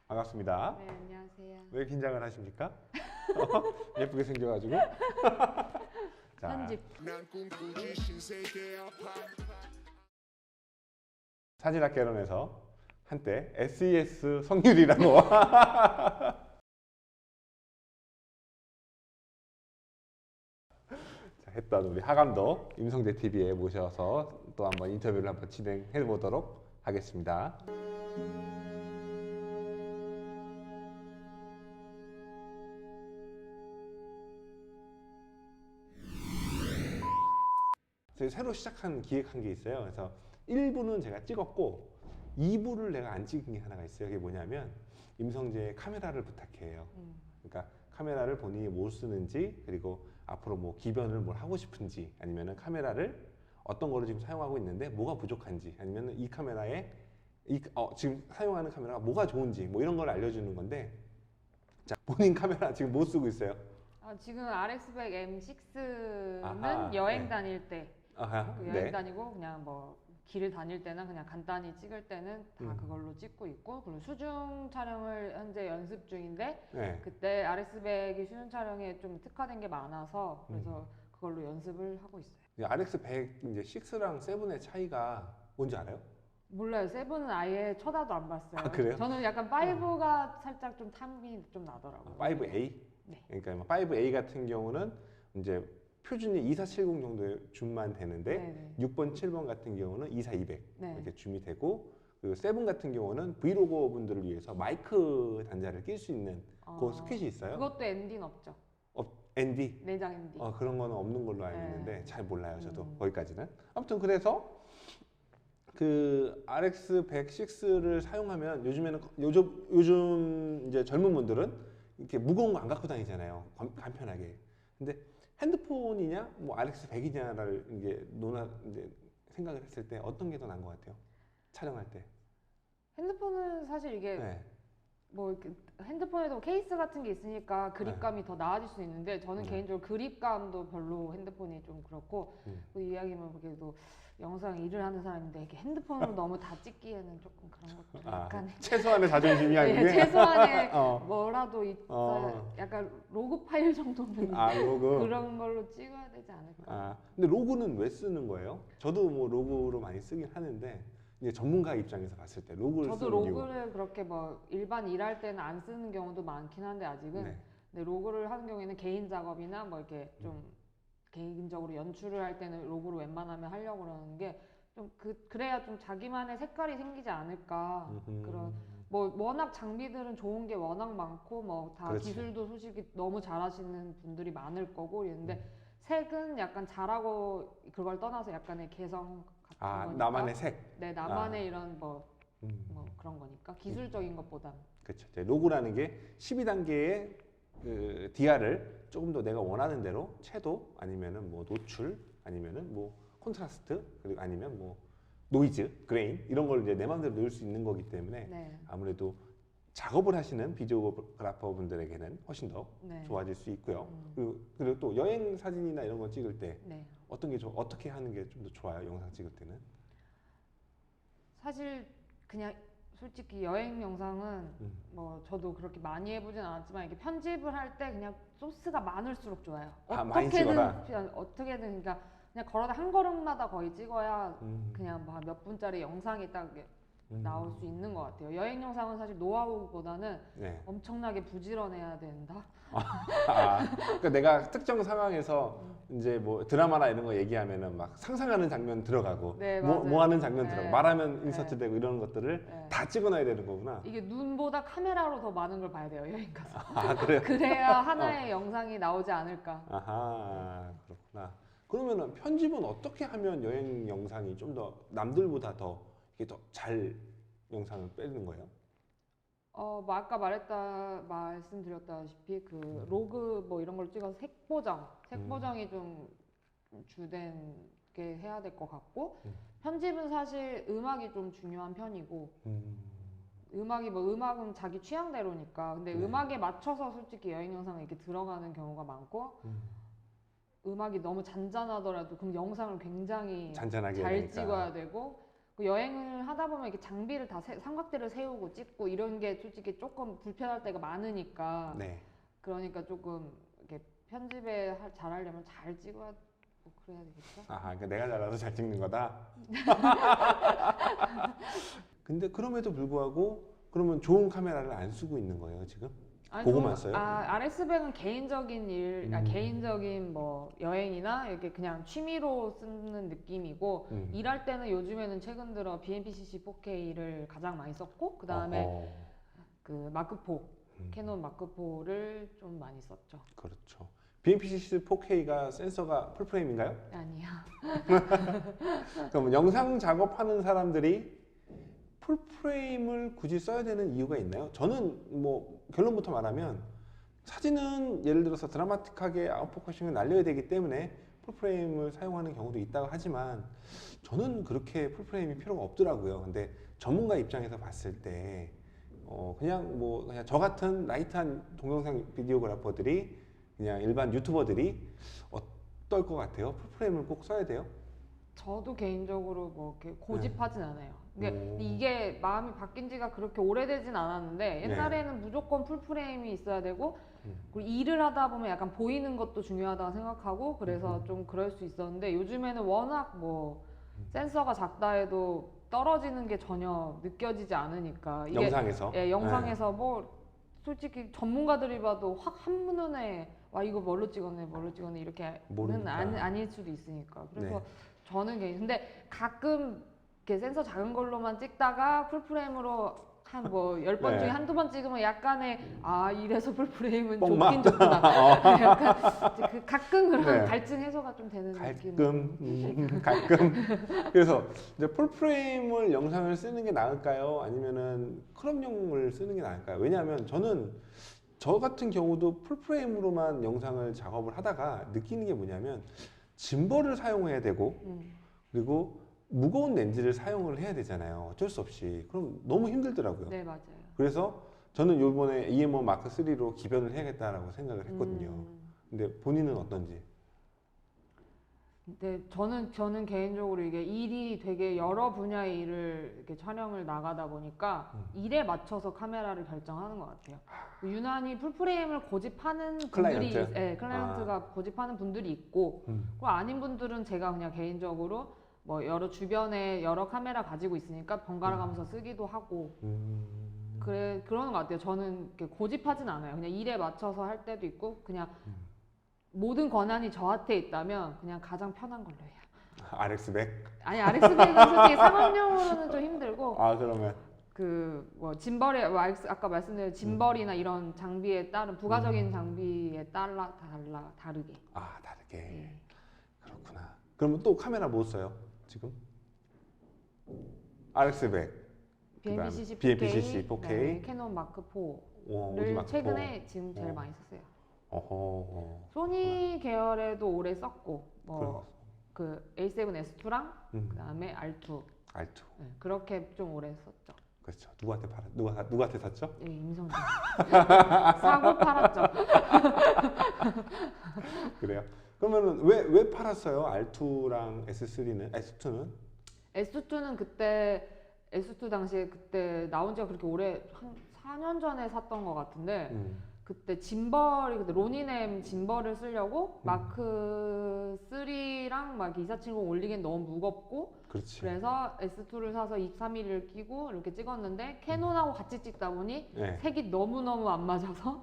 반갑습니다. 네, 안녕하세요. 왜 긴장을 하십니까? 예쁘게 생겨가지고. 자, 편집. 사진학 개론에서 한때 SES 성률이라고 자, 했던 우리 하감독 임성재 TV에 모셔서 또 한번 인터뷰를 한번 진행해 보도록 하겠습니다. 저희 새로 시작한 기획한 게 있어요. 그래서 1부는 제가 찍었고 2부를 내가 안 찍은 게 하나가 있어요. 그게 뭐냐면 임성재의 카메라를 부탁해요. 그러니까 카메라를 본인이 뭘 쓰는지, 그리고 앞으로 뭐 기변을 뭘 하고 싶은지, 아니면은 카메라를 어떤 거를 지금 사용하고 있는데 뭐가 부족한지, 아니면은 이 카메라에 지금 사용하는 카메라가 뭐가 좋은지, 뭐 이런 걸 알려주는 건데, 자, 본인 카메라 지금 뭐 쓰고 있어요? 지금 RX100 M6는 아하, 여행 네. 다닐 때 아하, 여행 네. 다니고 그냥 뭐 길을 다닐 때나 그냥 간단히 찍을 때는 다 그걸로 찍고 있고, 그리고 수중 촬영을 현재 연습 중인데 네. 그때 RX100이 수중 촬영에 좀 특화된 게 많아서 그래서 그걸로 연습을 하고 있어요. RX100 이제 6랑 7의 차이가 뭔지 알아요? 몰라요. 세븐은 아예 쳐다도 안 봤어요. 아, 그래요? 저는 약간 5가 살짝 좀 탐이 좀 나더라고요. 5A? 네. 그러니까 5A 같은 경우는 이제 표준이 2470 정도의 줌만 되는데, 네네. 6번, 7번 같은 경우는 24200 네. 이렇게 줌이 되고, 그리고 7 같은 경우는 브이로거 분들을 위해서 마이크 단자를 낄 수 있는 그 스킷이 있어요. 그것도 ND는 없죠. ND? 내장 ND. 그런 거는 없는 걸로 알고 네. 있는데 잘 몰라요, 저도. 거기까지는. 아무튼 그래서 그 RX100-6를 사용하면 요즘 이제 젊은 분들은 이렇게 무거운 거 안 갖고 다니잖아요. 간편하게. 근데 핸드폰이냐, 뭐 RX100이냐를 이제 생각을 했을 때 어떤 게 더 나은 것 같아요? 촬영할 때. 핸드폰은 사실 이게 네. 뭐 이렇게 핸드폰에도 케이스 같은 게 있으니까 그립감이 더 나아질 수 있는데, 저는 개인적으로 그립감도 별로 핸드폰이 좀 그렇고, 그 이야기만 그래도 영상 일을 하는 사람인데 이렇게 핸드폰으로 너무 다 찍기에는 조금 그런 것도 약간 최소한의 자존심이 아니고. 예, 최소한의 어. 뭐라도 있어야 약간 로그 파일 정도는 로그. 그런 걸로 찍어야 되지 않을까. 근데 로그는 왜 쓰는 거예요? 저도 뭐 로그로 많이 쓰긴 하는데, 이제 전문가 입장에서 봤을 때 로그를 저도 쓰는 이유가. 로그를 그렇게 뭐 일반 일할 때는 안 쓰는 경우도 많긴 한데 아직은. 네. 근데 로그를 하는 경우에는 개인 작업이나 뭐 이렇게 좀 개인적으로 연출을 할 때는 로그로 웬만하면 하려고 그러는 게 좀 그래야 좀 자기만의 색깔이 생기지 않을까. 그런 뭐 워낙 장비들은 좋은 게 워낙 많고 뭐 다 그렇지. 기술도 솔직히 너무 잘하시는 분들이 많을 거고 이랬는데, 색은 약간 잘하고 그걸 떠나서 약간의 개성 같은 거니까. 나만의 색. 네, 나만의 이런 뭐 그런 거니까 기술적인 것보다는. 그렇죠. 로그라는 게 12단계의 그 DR을 조금 더 내가 원하는 대로 채도, 아니면은 뭐 노출, 아니면은 뭐 콘트라스트, 그리고 아니면 뭐 노이즈, 그레인 이런 걸 이제 내 마음대로 넣을 수 있는 거기 때문에 네. 아무래도 작업을 하시는 비디오그래퍼 분들에게는 훨씬 더 네. 좋아질 수 있고요. 그리고 또 여행 사진이나 이런 거 찍을 때 네. 어떻게 하는 게 좀 더 좋아요? 영상 찍을 때는? 사실 그냥 솔직히 여행 영상은 뭐 저도 그렇게 많이 해보진 않았지만 이게 편집을 할 때 그냥 소스가 많을수록 좋아요. 많이 찍어라. 어떻게든 그러니까 그냥 걸어다 한 걸음마다 거의 찍어야 그냥 뭐 몇 분짜리 영상이 딱 나올 수 있는 것 같아요. 여행 영상은 사실 노하우보다는 네. 엄청나게 부지런해야 된다. 그러니까 내가 특정 상황에서 이제 뭐 드라마나 이런 거 얘기하면은 막 상상하는 장면 들어가고, 네, 뭐 맞아요. 하는 장면 네. 들어가고, 말하면 인서트 되고 이런 것들을 네. 다 찍어놔야 되는 거구나. 이게 눈보다 카메라로 더 많은 걸 봐야 돼요, 여행 가서. 그래요? 그래야 하나의 영상이 나오지 않을까. 아하, 그렇구나. 그러면은 편집은 어떻게 하면 여행 영상이 좀 더 남들보다 더 이게 더 잘 영상을 빼는 거예요? 뭐 아까 말씀드렸다시피 그 로그 뭐 이런 걸 찍어서 색보정이 좀 주된 게 해야 될 것 같고, 편집은 사실 음악이 좀 중요한 편이고, 음악은 자기 취향대로니까. 근데 네. 음악에 맞춰서 솔직히 여행 영상에 이렇게 들어가는 경우가 많고, 음악이 너무 잔잔하더라도 그럼 영상을 굉장히 잔잔하게 잘 해야 되니까. 찍어야 되고, 그 여행을 하다 보면 이렇게 장비를 다 삼각대를 세우고 찍고 이런 게 솔직히 조금 불편할 때가 많으니까 네. 그러니까 조금 이렇게 편집에 잘하려면 잘 찍어야 뭐 그래야 되겠죠? 아, 그러니까 내가 잘라서 잘 찍는 거다. 근데 그럼에도 불구하고 그러면 좋은 카메라를 안 쓰고 있는 거예요 지금? 아니, 그거만 써요? RS100은 개인적인 일, 개인적인 뭐 여행이나 이렇게 그냥 취미로 쓰는 느낌이고 일할 때는 요즘에는 최근 들어 BMPCC 4K를 가장 많이 썼고 그 다음에 그 마크4, 캐논 마크4를 좀 많이 썼죠. 그렇죠. BMPCC 4K가 센서가 풀프레임인가요? 아니요. 그럼 영상 작업하는 사람들이 풀프레임을 굳이 써야 되는 이유가 있나요? 저는 뭐 결론부터 말하면 사진은 예를 들어서 드라마틱하게 아웃포커싱을 날려야 되기 때문에 풀프레임을 사용하는 경우도 있다고 하지만 저는 그렇게 풀프레임이 필요가 없더라고요. 근데 전문가 입장에서 봤을 때 그냥 저 같은 라이트한 동영상 비디오그래퍼들이 그냥 일반 유튜버들이 어떨 것 같아요? 풀프레임을 꼭 써야 돼요? 저도 개인적으로 뭐 이렇게 고집하진 않아요. 근데 이게 마음이 바뀐 지가 그렇게 오래되진 않았는데 옛날에는 무조건 풀프레임이 있어야 되고 그리고 일을 하다 보면 약간 보이는 것도 중요하다고 생각하고 그래서 좀 그럴 수 있었는데 요즘에는 워낙 뭐 센서가 작다 해도 떨어지는 게 전혀 느껴지지 않으니까 이게 영상에서? 예, 영상에서 뭐 솔직히 전문가들이 봐도 확 한눈에 와 이거 뭘로 찍었네 이렇게는 아닐 수도 있으니까 그래서 저는 근데 가끔 이렇게 센서 작은 걸로만 찍다가 풀프레임으로 한 뭐 10번 중에 한두 번 찍으면 약간의 이래서 풀프레임은 좋긴 좋구나. 약간 가끔 그런 갈증 해소가 좀 되는 느낌. 가끔. 그래서 이제 풀프레임을 영상을 쓰는 게 나을까요? 아니면은 크롭용을 쓰는 게 나을까요? 왜냐하면 저 같은 경우도 풀프레임으로만 영상을 작업을 하다가 느끼는 게 뭐냐면 짐벌을 사용해야 되고 그리고 무거운 렌즈를 사용을 해야 되잖아요. 어쩔 수 없이. 그럼 너무 힘들더라고요. 네, 맞아요. 그래서 저는 요번에 EM1 마크 3로 기변을 해야겠다라고 생각을 했거든요. 근데 본인은 어떤지? 네, 저는 개인적으로 이게 일이 되게 여러 분야의 일을 이렇게 촬영을 나가다 보니까 일에 맞춰서 카메라를 결정하는 것 같아요. 유난히 풀프레임을 고집하는 분들이, 클라이언트가 고집하는 분들이 있고, 그리고 아닌 분들은 제가 그냥 개인적으로 뭐 주변에 여러 카메라 가지고 있으니까 번갈아 가면서 쓰기도 하고, 그러는 것 같아요. 저는 이렇게 고집하진 않아요. 그냥 일에 맞춰서 할 때도 있고, 그냥 모든 권한이 저한테 있다면 그냥 가장 편한 걸로 해요. RX100? 아니 RX100은 솔직히 상업용으로는 좀 힘들고 그러면 뭐 짐벌이 아까 말씀드린 짐벌이나 이런 장비에 따른 부가적인 장비에 따라 다르게. 다르게. 네. 그렇구나. 그러면 또 카메라 뭐 써요? 지금? RX100 BMPCC 4K 네, 캐논 마크4를 최근에 지금 제일 많이 썼어요. 소니 계열에도 오래 썼고 그 A7S2랑 그다음에 R2 네, 그렇게 좀 오래 썼죠. 그렇죠. 누구한테 샀죠? 예, 임성재 사고 팔았죠. 그래요? 그러면은 왜 팔았어요? R2랑 S3는? S2는 그때 S2 당시에 그때 나온 지가 그렇게 오래 한 4년 전에 샀던 것 같은데 그때 그때 로니넴 짐벌을 쓰려고 마크 3랑 막 2470 올리기엔 너무 무겁고 그렇지. 그래서 S2를 사서 23mm를 끼고 이렇게 찍었는데 캐논하고 같이 찍다 보니 네. 색이 너무너무 안 맞아서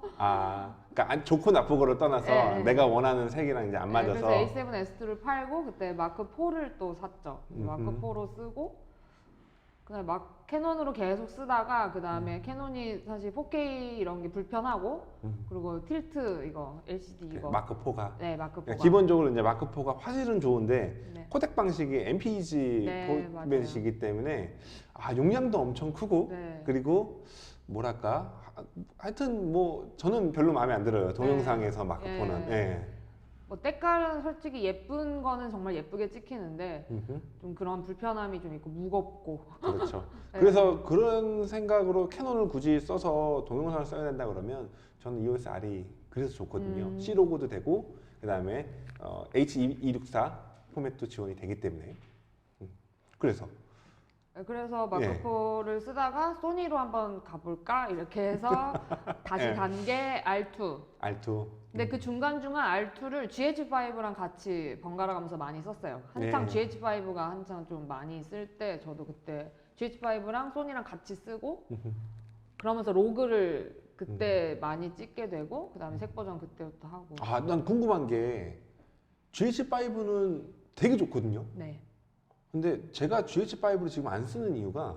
그러니까 좋고 나쁘고를 떠나서 내가 원하는 색이랑 이제 안 맞아서 그래서 A7S2를 팔고 그때 마크 4를 또 샀죠. 마크 4로 쓰고 그다음에 캐논으로 계속 쓰다가 그 다음에 캐논이 사실 4K 이런 게 불편하고 그리고 틸트 이거 LCD 이거 마크 4가 마크4가 기본적으로 이제 마크 4가 화질은 좋은데 코덱 방식이 MPEG 포맷이기 때문에 용량도 엄청 크고 그리고 뭐랄까 하여튼 뭐 저는 별로 마음에 안 들어요. 동영상에서 마크 4는. 뭐 때깔은 솔직히 예쁜 거는 정말 예쁘게 찍히는데 좀 그런 불편함이 좀 있고 무겁고 그렇죠. 그래서 그런 생각으로 캐논을 굳이 써서 동영상을 써야 된다 그러면 저는 EOS R이 그래서 좋거든요. C 로고도 되고 그 다음에 H264 포맷도 지원이 되기 때문에 그래서 그래서 예. 마크로를 쓰다가 소니로 한번 가볼까 이렇게 해서 다시 예. 간 게 R2. R2. 근데 그 중간중간 R2를 GH5랑 같이 번갈아 가면서 많이 썼어요. 한창 네. GH5가 한창 좀 많이 쓸 때 저도 그때 GH5랑 소니랑 같이 쓰고 그러면서 로그를 그때 많이 찍게 되고 그 다음에 색 버전 그때부터 하고. 아, 난 궁금한 게 GH5는 되게 좋거든요. 네. 근데 제가 GH5를 지금 안 쓰는 이유가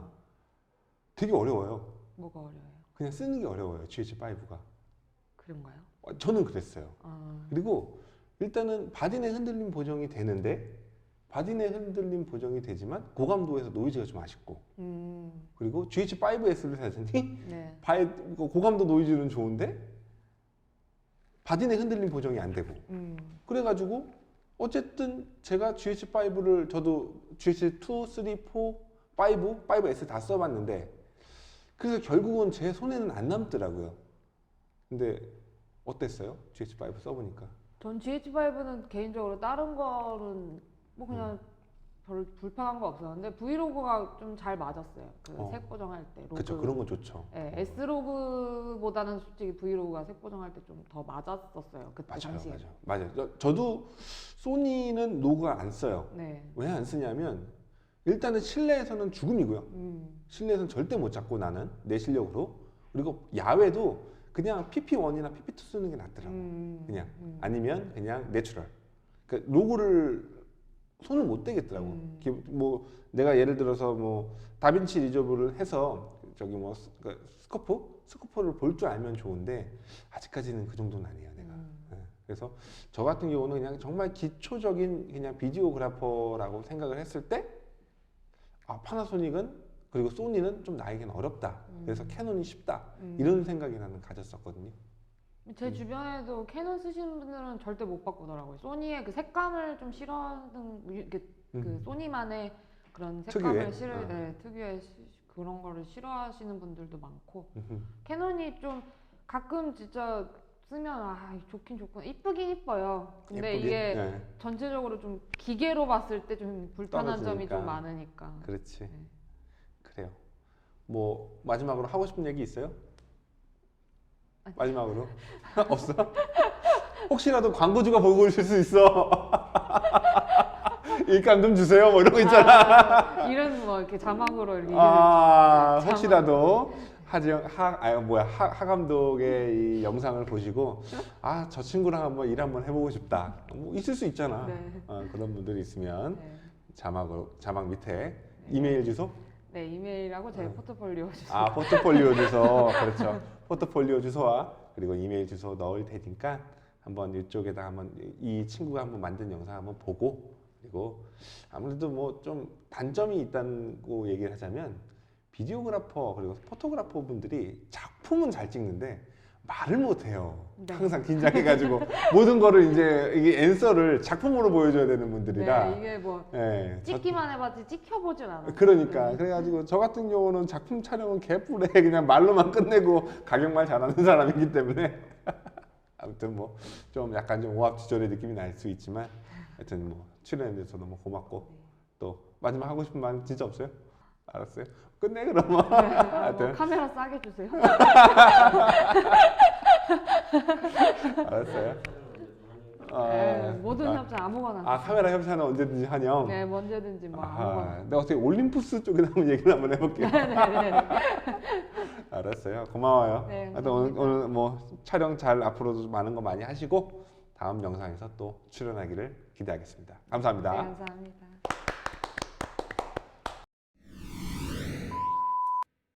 되게 어려워요. 뭐가 어려워요? 그냥 쓰는 게 어려워요, GH5가. 그런가요? 저는 그랬어요. 아, 그리고 일단은 바디 내 흔들림 보정이 되는데 바디 내 흔들림 보정이 되지만 고감도에서 노이즈가 좀 아쉽고 그리고 GH5S를 사더니 네. 고감도 노이즈는 좋은데 바디 내 흔들림 보정이 안 되고 그래가지고 어쨌든 제가 GH5를 저도 GH2, 3, 4, 5, 5S 다 써봤는데 그래서 결국은 제 손에는 안 남더라고요. 근데 어땠어요? GH5 써보니까. 전 GH5는 개인적으로 다른 거는 뭐 그냥 별 불편한 거 없어요. 근데 브이로그가 좀 잘 맞았어요. 그 색 보정할 때. 로그. 그렇죠. 그런 건 좋죠. 네, S로그보다는 솔직히 브이로그가 색 보정할 때 좀 더 맞았었어요. 그때 당시에. 맞아요. 저도 소니는 로그가 안 써요. 네. 왜 안 쓰냐면 일단은 실내에서는 죽음이고요. 실내에서는 절대 못 잡고 나는 내 실력으로. 그리고 야외도 그냥 PP1이나 PP2 쓰는 게 낫더라고. 그냥 아니면 그냥 내추럴. 그 로고를 손을 못 대겠더라고. 뭐 내가 예를 들어서 뭐 다빈치 리조브를 해서 저기 뭐 스코프를 볼 줄 알면 좋은데 아직까지는 그 정도는 아니에요, 내가. 네. 그래서 저 같은 경우는 그냥 정말 기초적인 그냥 비디오그래퍼라고 생각을 했을 때 아, 파나소닉은 그리고 소니는 좀 나에겐 어렵다. 그래서 캐논이 쉽다. 이런 생각이 나는 가졌었거든요. 제 주변에도 캐논 쓰시는 분들은 절대 못 바꾸더라고요. 소니의 그 색감을 좀 싫어하는 그 소니만의 그런 색감을 특유의? 네, 특유의 그런 거를 싫어하시는 분들도 많고 캐논이 좀 가끔 진짜 쓰면 아 좋긴 좋구나 이쁘긴 이뻐요. 근데 예쁘긴? 이게 네. 전체적으로 좀 기계로 봤을 때 좀 불편한 점이 떨어지니까. 좀 많으니까. 그렇지. 네. 그래요. 뭐 마지막으로 하고 싶은 얘기 있어요? 마지막으로 없어? 혹시라도 광고주가 보고 있을 수 있어. 일감 좀 주세요. 뭐 이런 거 있잖아. 이런 뭐 이렇게 자막으로 이렇게 혹시라도 하 감독의 이 영상을 보시고 아, 저 친구랑 한번 일 한번 해보고 싶다. 뭐 있을 수 있잖아. 네. 그런 분들이 있으면 네. 자막 밑에 이메일 주소. 네, 이메일하고 제 포트폴리오 주소. 아, 포트폴리오 주소. 그렇죠. 포트폴리오 주소와 그리고 이메일 주소 넣을 테니까 한번 이쪽에다 한번 이 친구가 한번 만든 영상 한번 보고 그리고 아무래도 뭐 좀 단점이 있다고 얘기를 하자면 비디오그래퍼 그리고 포토그래퍼 분들이 작품은 잘 찍는데 말을 못해요. 네. 항상 긴장해가지고 모든 거를 이제 이게 앤서를 작품으로 보여줘야 되는 분들이라. 네, 이게 뭐 예, 찍기만 해봤지 찍혀보진 않아요. 그러니까 그래가지고 저 같은 경우는 작품 촬영은 개뿔에 그냥 말로만 끝내고 가격말 잘하는 사람이기 때문에 아무튼 뭐 좀 약간 좀 오합지졸의 느낌이 날 수 있지만 하여튼 뭐 출연해줘서 너무 고맙고 또 마지막 하고 싶은 말 진짜 없어요? 알았어요. 끝내 그러면. 뭐 카메라 싸게 주세요. 알았어요. 네, 모든 협찬 아무거나. 카메라 협찬은 언제든지 환영. 네, 언제든지 뭐 아무거나. 내가 어떻게 올림푸스 쪽에 한번 얘기를 한번 해볼게요. 네네네. 알았어요. 고마워요. 네, 하여튼 오늘 뭐 촬영 잘 앞으로도 많은 거 많이 하시고 다음 영상에서 또 출연하기를 기대하겠습니다. 감사합니다. 네, 감사합니다.